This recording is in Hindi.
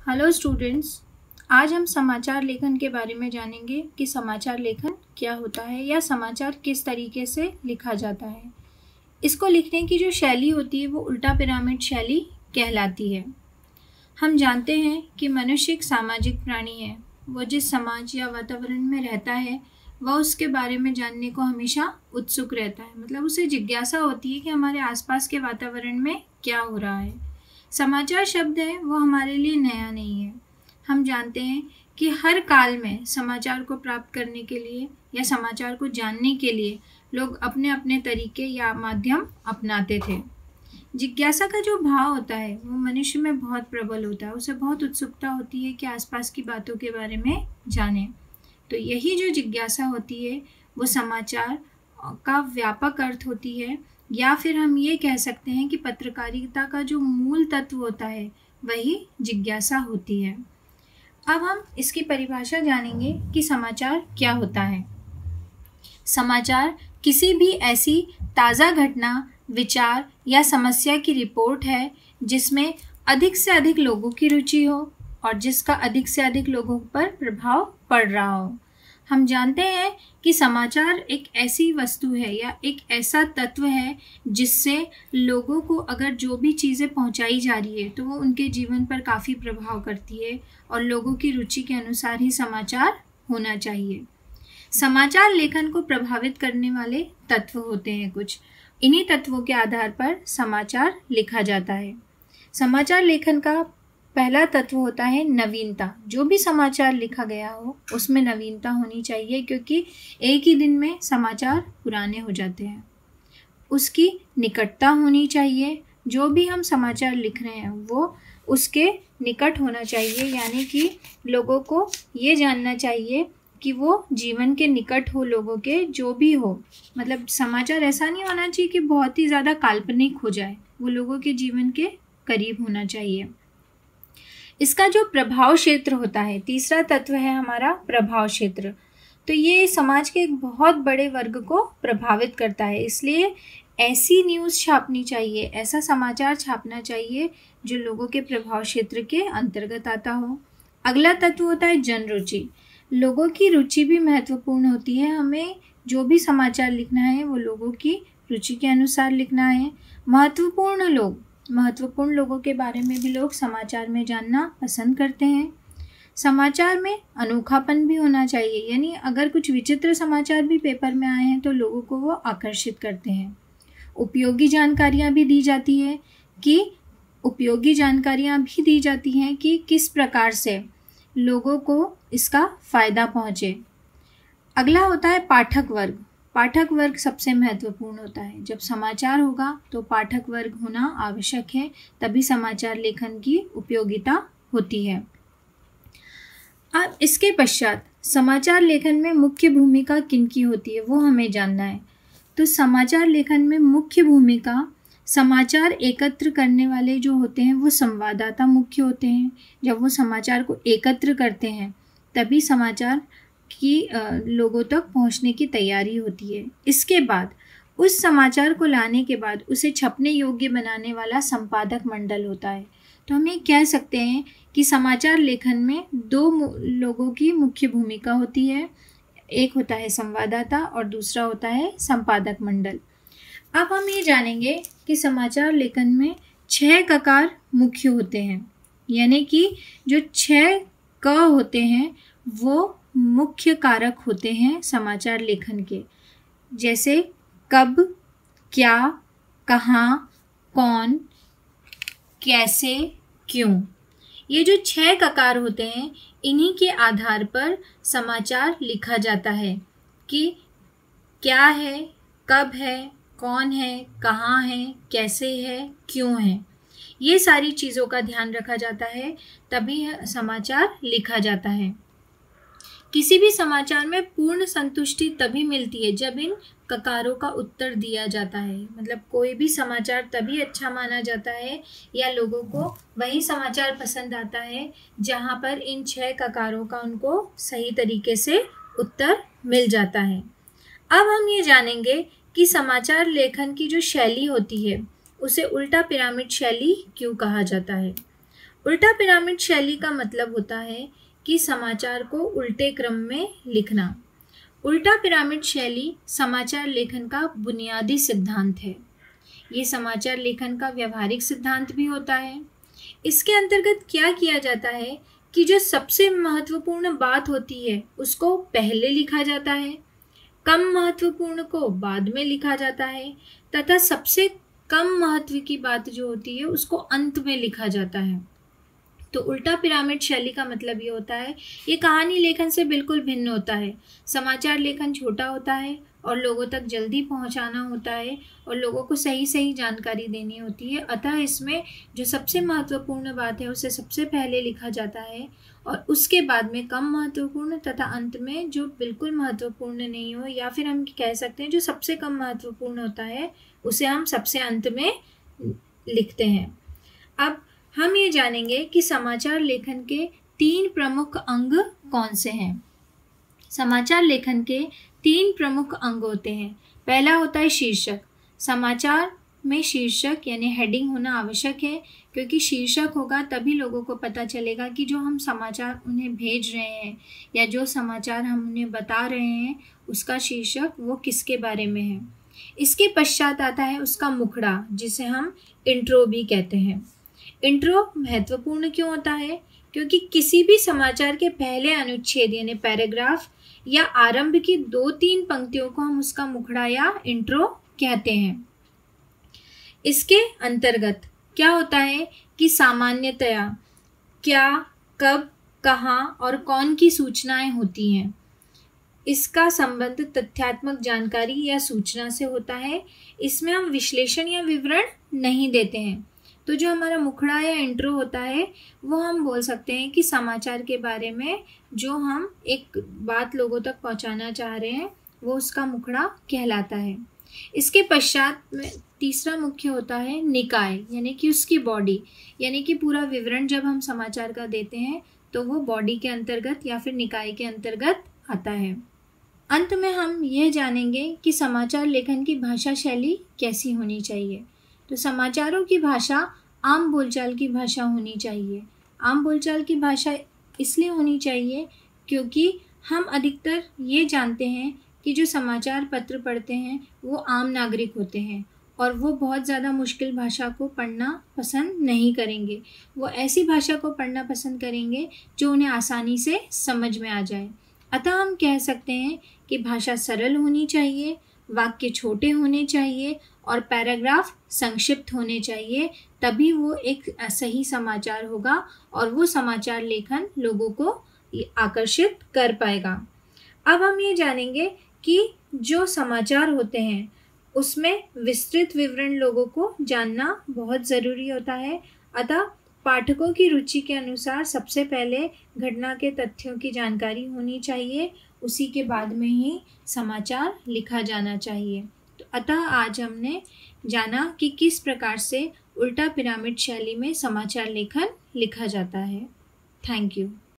हेलो स्टूडेंट्स, आज हम समाचार लेखन के बारे में जानेंगे कि समाचार लेखन क्या होता है या समाचार किस तरीके से लिखा जाता है। इसको लिखने की जो शैली होती है वो उल्टा पिरामिड शैली कहलाती है। हम जानते हैं कि मनुष्य एक सामाजिक प्राणी है। वो जिस समाज या वातावरण में रहता है वह उसके बारे में जानने को हमेशा उत्सुक रहता है। मतलब उसे जिज्ञासा होती है कि हमारे आसपास के वातावरण में क्या हो रहा है। समाचार शब्द है वो हमारे लिए नया नहीं है। हम जानते हैं कि हर काल में समाचार को प्राप्त करने के लिए या समाचार को जानने के लिए लोग अपने अपने तरीके या माध्यम अपनाते थे। जिज्ञासा का जो भाव होता है वो मनुष्य में बहुत प्रबल होता है। उसे बहुत उत्सुकता होती है कि आसपास की बातों के बारे में जाने। तो यही जो जिज्ञासा होती है वो समाचार का व्यापक अर्थ होती है, या फिर हम ये कह सकते हैं कि पत्रकारिता का जो मूल तत्व होता है वही जिज्ञासा होती है। अब हम इसकी परिभाषा जानेंगे कि समाचार क्या होता है। समाचार किसी भी ऐसी ताज़ा घटना, विचार या समस्या की रिपोर्ट है जिसमें अधिक से अधिक लोगों की रुचि हो और जिसका अधिक से अधिक लोगों पर प्रभाव पड़ रहा हो। हम जानते हैं कि समाचार एक ऐसी वस्तु है या एक ऐसा तत्व है जिससे लोगों को अगर जो भी चीज़ें पहुंचाई जा रही है तो वो उनके जीवन पर काफ़ी प्रभाव करती है और लोगों की रुचि के अनुसार ही समाचार होना चाहिए। समाचार लेखन को प्रभावित करने वाले तत्व होते हैं कुछ। इन्हीं तत्वों के आधार पर समाचार लिखा जाता है। समाचार लेखन का पहला तत्व होता है नवीनता। जो भी समाचार लिखा गया हो उसमें नवीनता होनी चाहिए, क्योंकि एक ही दिन में समाचार पुराने हो जाते हैं। उसकी निकटता होनी चाहिए। जो भी हम समाचार लिख रहे हैं वो उसके निकट होना चाहिए, यानी कि लोगों को ये जानना चाहिए कि वो जीवन के निकट हो, लोगों के जो भी हो। मतलब समाचार ऐसा नहीं होना चाहिए कि बहुत ही ज़्यादा काल्पनिक हो जाए, वो लोगों के जीवन के करीब होना चाहिए। इसका जो प्रभाव क्षेत्र होता है, तीसरा तत्व है हमारा प्रभाव क्षेत्र। तो ये समाज के एक बहुत बड़े वर्ग को प्रभावित करता है, इसलिए ऐसी न्यूज़ छापनी चाहिए, ऐसा समाचार छापना चाहिए जो लोगों के प्रभाव क्षेत्र के अंतर्गत आता हो। अगला तत्व होता है जन रुचि। लोगों की रुचि भी महत्वपूर्ण होती है। हमें जो भी समाचार लिखना है वो लोगों की रुचि के अनुसार लिखना है। महत्वपूर्ण लोगों के बारे में भी लोग समाचार में जानना पसंद करते हैं। समाचार में अनोखापन भी होना चाहिए, यानी अगर कुछ विचित्र समाचार भी पेपर में आए हैं तो लोगों को वो आकर्षित करते हैं। उपयोगी जानकारियाँ भी दी जाती हैं कि किस प्रकार से लोगों को इसका फ़ायदा पहुँचे। अगला होता है पाठक वर्ग। पाठक वर्ग सबसे महत्वपूर्ण होता है। जब समाचार होगा तो पाठक वर्ग होना आवश्यक है, तभी समाचार लेखन की उपयोगिता होती है। अब इसके पश्चात समाचार लेखन में मुख्य भूमिका किनकी होती है वो हमें जानना है। तो समाचार लेखन में मुख्य भूमिका समाचार एकत्र करने वाले जो होते हैं वो संवाददाता मुख्य होते हैं। जब वो समाचार को एकत्र करते हैं तभी समाचार की लोगों तक पहुंचने की तैयारी होती है। इसके बाद उस समाचार को लाने के बाद उसे छपने योग्य बनाने वाला संपादक मंडल होता है। तो हम ये कह सकते हैं कि समाचार लेखन में दो लोगों की मुख्य भूमिका होती है। एक होता है संवाददाता और दूसरा होता है संपादक मंडल। अब हम ये जानेंगे कि समाचार लेखन में 6 ककार मुख्य होते हैं, यानी कि जो 6 क होते हैं वो मुख्य कारक होते हैं समाचार लेखन के। जैसे कब, क्या, कहाँ, कौन, कैसे, क्यों। ये जो 6 ककार होते हैं इन्हीं के आधार पर समाचार लिखा जाता है कि क्या है, कब है, कौन है, कहाँ है, कैसे है, क्यों है। ये सारी चीज़ों का ध्यान रखा जाता है, तभी समाचार लिखा जाता है। किसी भी समाचार में पूर्ण संतुष्टि तभी मिलती है जब इन ककारों का उत्तर दिया जाता है। मतलब कोई भी समाचार तभी अच्छा माना जाता है या लोगों को वही समाचार पसंद आता है जहाँ पर इन 6 ककारों का उनको सही तरीके से उत्तर मिल जाता है। अब हम ये जानेंगे कि समाचार लेखन की जो शैली होती है उसे उल्टा पिरामिड शैली क्यों कहा जाता है। उल्टा पिरामिड शैली का मतलब होता है कि समाचार को उल्टे क्रम में लिखना। उल्टा पिरामिड शैली समाचार लेखन का बुनियादी सिद्धांत है। ये समाचार लेखन का व्यवहारिक सिद्धांत भी होता है। इसके अंतर्गत क्या किया जाता है कि जो सबसे महत्वपूर्ण बात होती है उसको पहले लिखा जाता है, कम महत्वपूर्ण को बाद में लिखा जाता है तथा सबसे कम महत्व की बात जो होती है उसको अंत में लिखा जाता है। तो उल्टा पिरामिड शैली का मतलब ये होता है, ये कहानी लेखन से बिल्कुल भिन्न होता है। समाचार लेखन छोटा होता है और लोगों तक जल्दी पहुंचाना होता है और लोगों को सही सही जानकारी देनी होती है। अतः इसमें जो सबसे महत्वपूर्ण बात है उसे सबसे पहले लिखा जाता है और उसके बाद में कम महत्वपूर्ण तथा अंत में जो बिल्कुल महत्वपूर्ण नहीं हो, या फिर हम कह सकते हैं जो सबसे कम महत्वपूर्ण होता है उसे हम सबसे अंत में लिखते हैं। अब हम ये जानेंगे कि समाचार लेखन के 3 प्रमुख अंग कौन से हैं। समाचार लेखन के 3 प्रमुख अंग होते हैं। पहला होता है शीर्षक। समाचार में शीर्षक यानी हेडिंग होना आवश्यक है, क्योंकि शीर्षक होगा तभी लोगों को पता चलेगा कि जो हम समाचार उन्हें भेज रहे हैं या जो समाचार हम उन्हें बता रहे हैं उसका शीर्षक वो किसके बारे में है। इसके पश्चात आता है उसका मुखड़ा, जिसे हम इंट्रो भी कहते हैं। इंट्रो महत्वपूर्ण क्यों होता है? क्योंकि किसी भी समाचार के पहले अनुच्छेद यानी पैराग्राफ या आरंभ की 2-3 पंक्तियों को हम उसका मुखड़ा या इंट्रो कहते हैं। इसके अंतर्गत क्या होता है कि सामान्यतया क्या, कब, कहाँ और कौन की सूचनाएं होती हैं। इसका संबंध तथ्यात्मक जानकारी या सूचना से होता है। इसमें हम विश्लेषण या विवरण नहीं देते हैं। तो जो हमारा मुखड़ा या इंट्रो होता है वो हम बोल सकते हैं कि समाचार के बारे में जो हम एक बात लोगों तक पहुंचाना चाह रहे हैं वो उसका मुखड़ा कहलाता है। इसके पश्चात में तीसरा मुख्य होता है निकाय, यानी कि उसकी बॉडी, यानी कि पूरा विवरण जब हम समाचार का देते हैं तो वो बॉडी के अंतर्गत या फिर निकाय के अंतर्गत आता है। अंत में हम यह जानेंगे कि समाचार लेखन की भाषा शैली कैसी होनी चाहिए। तो समाचारों की भाषा आम बोलचाल की भाषा होनी चाहिए। आम बोलचाल की भाषा इसलिए होनी चाहिए क्योंकि हम अधिकतर ये जानते हैं कि जो समाचार पत्र पढ़ते हैं वो आम नागरिक होते हैं और वो बहुत ज़्यादा मुश्किल भाषा को पढ़ना पसंद नहीं करेंगे। वो ऐसी भाषा को पढ़ना पसंद करेंगे जो उन्हें आसानी से समझ में आ जाए। अतः हम कह सकते हैं कि भाषा सरल होनी चाहिए, वाक्य छोटे होने चाहिए और पैराग्राफ संक्षिप्त होने चाहिए, तभी वो एक सही समाचार होगा और वो समाचार लेखन लोगों को आकर्षित कर पाएगा। अब हम ये जानेंगे कि जो समाचार होते हैं उसमें विस्तृत विवरण लोगों को जानना बहुत ज़रूरी होता है। अतः पाठकों की रुचि के अनुसार सबसे पहले घटना के तथ्यों की जानकारी होनी चाहिए, उसी के बाद में ही समाचार लिखा जाना चाहिए। तो अतः आज हमने जाना कि किस प्रकार से उल्टा पिरामिड शैली में समाचार लेखन लिखा जाता है। Thank you.